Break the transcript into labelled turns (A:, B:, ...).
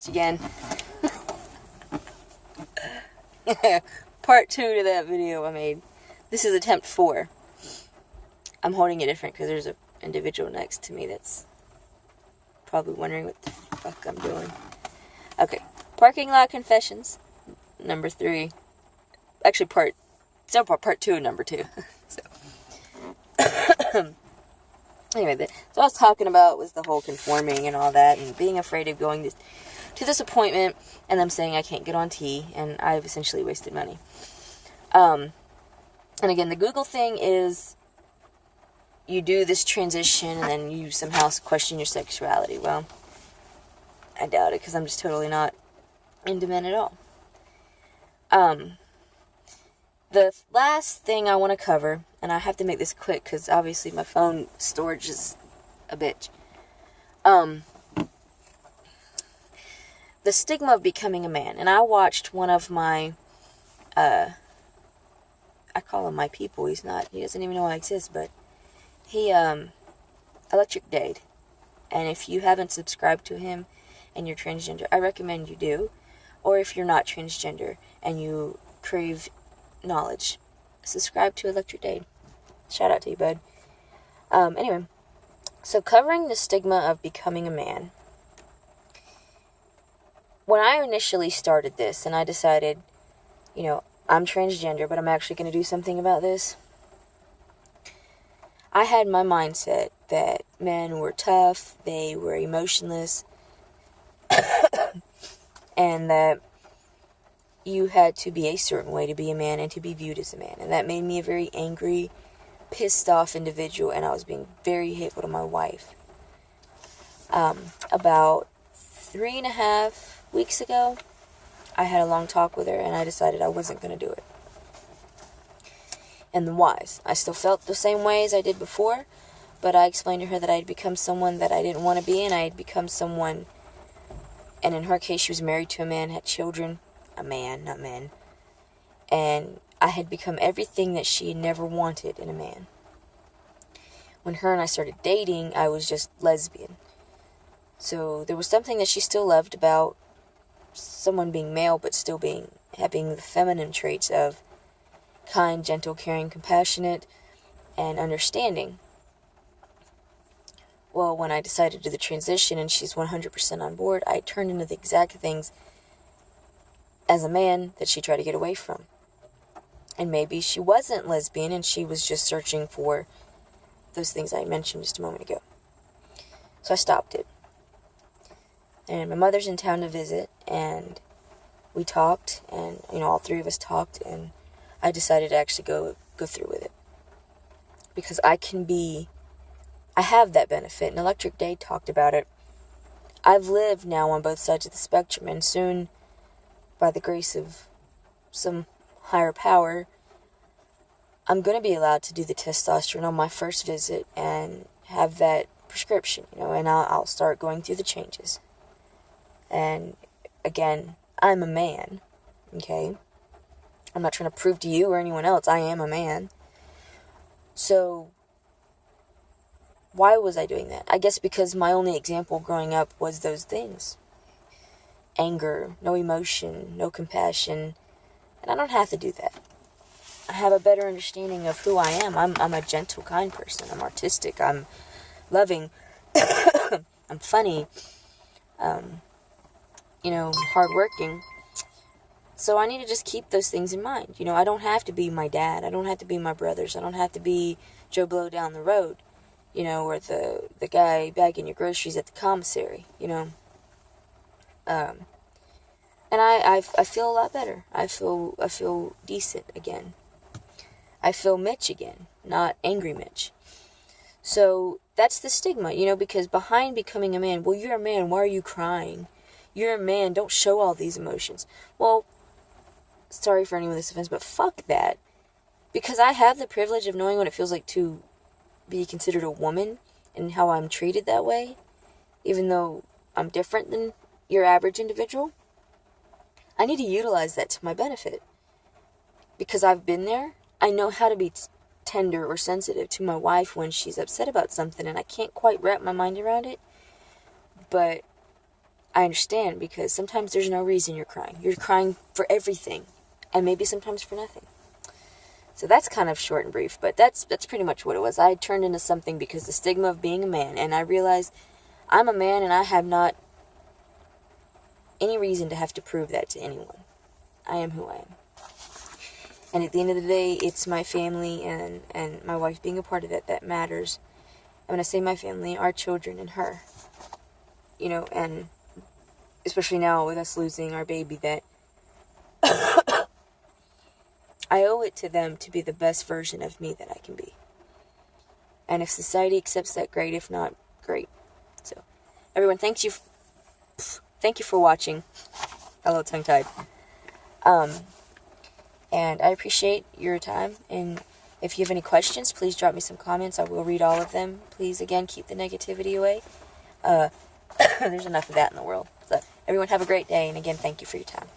A: Again. Part 2 to that video I made. This is attempt 4. I'm holding it different because there's an individual next to me that's probably wondering what the fuck I'm doing. Okay. Parking lot confessions. Number 3. Actually, part 2 and number 2. So. Anyway, what I was talking about was the whole conforming and all that, and being afraid of going to this appointment, and them saying I can't get on T, and I've essentially wasted money. And again, the Google thing is, you do this transition, and then you somehow question your sexuality. Well, I doubt it, because I'm just totally not into men at all. The last thing I want to cover, and I have to make this quick, because obviously my phone storage is a bitch. The stigma of becoming a man. And I watched one of my, I call him my people. He doesn't even know I exist, but he, Electric Dade. And if you haven't subscribed to him and you're transgender, I recommend you do. Or if you're not transgender and you crave knowledge, subscribe to Electric Dade. Shout out to you, bud. Anyway, so covering the stigma of becoming a man. When I initially started this and I decided, I'm transgender, but I'm actually going to do something about this, I had my mindset that men were tough, they were emotionless, and that you had to be a certain way to be a man and to be viewed as a man. And that made me a very angry, pissed off individual, and I was being very hateful to my wife. About 3.5 weeks ago, I had a long talk with her, and I decided I wasn't going to do it. And the whys. I still felt the same way as I did before, but I explained to her that I had become someone that I didn't want to be, and I had become someone, and in her case, she was married to a man, had children, a man, not men, and I had become everything that she had never wanted in a man. When her and I started dating, I was just lesbian. So there was something that she still loved about someone being male, but still having the feminine traits of kind, gentle, caring, compassionate, and understanding. Well, when I decided to do the transition and she's 100% on board, I turned into the exact things as a man that she tried to get away from. And maybe she wasn't lesbian and she was just searching for those things I mentioned just a moment ago. So I stopped it. And my mother's in town to visit, and we talked, and, all three of us talked, and I decided to actually go through with it. Because I have that benefit, and Electric Dade talked about it. I've lived now on both sides of the spectrum, and soon, by the grace of some higher power, I'm going to be allowed to do the testosterone on my first visit and have that prescription, and I'll start going through the changes. And again, I'm a man, okay? I'm not trying to prove to you or anyone else I am a man. So, why was I doing that? I guess because my only example growing up was those things. Anger, no emotion, no compassion, and I don't have to do that. I have a better understanding of who I am. I'm a gentle, kind person. I'm artistic. I'm loving. I'm funny. Hardworking. So I need to just keep those things in mind. I don't have to be my dad. I don't have to be my brothers. I don't have to be Joe Blow down the road, or the guy bagging your groceries at the commissary, And I feel a lot better. I feel decent again. I feel Mitch again, not angry Mitch. So that's the stigma, because behind becoming a man, well, you're a man, why are you crying? You're a man, don't show all these emotions. Well, sorry for anyone this offends, but fuck that. Because I have the privilege of knowing what it feels like to be considered a woman and how I'm treated that way, even though I'm different than your average individual. I need to utilize that to my benefit. Because I've been there, I know how to be tender or sensitive to my wife when she's upset about something, and I can't quite wrap my mind around it. But I understand, because sometimes there's no reason you're crying. You're crying for everything, and maybe sometimes for nothing. So that's kind of short and brief, but that's pretty much what it was. I turned into something because the stigma of being a man, and I realized I'm a man and I have not any reason to have to prove that to anyone. I am who I am. And at the end of the day, it's my family and my wife being a part of it that matters. And when I say my family, our children and her. You know, and especially now with us losing our baby, that I owe it to them to be the best version of me that I can be. And if society accepts that, great. If not, great. So, everyone, thank you for watching. Hello, tongue-tied. And I appreciate your time. And if you have any questions, please drop me some comments. I will read all of them. Please, again, keep the negativity away. There's enough of that in the world. So, everyone, have a great day. And again, thank you for your time.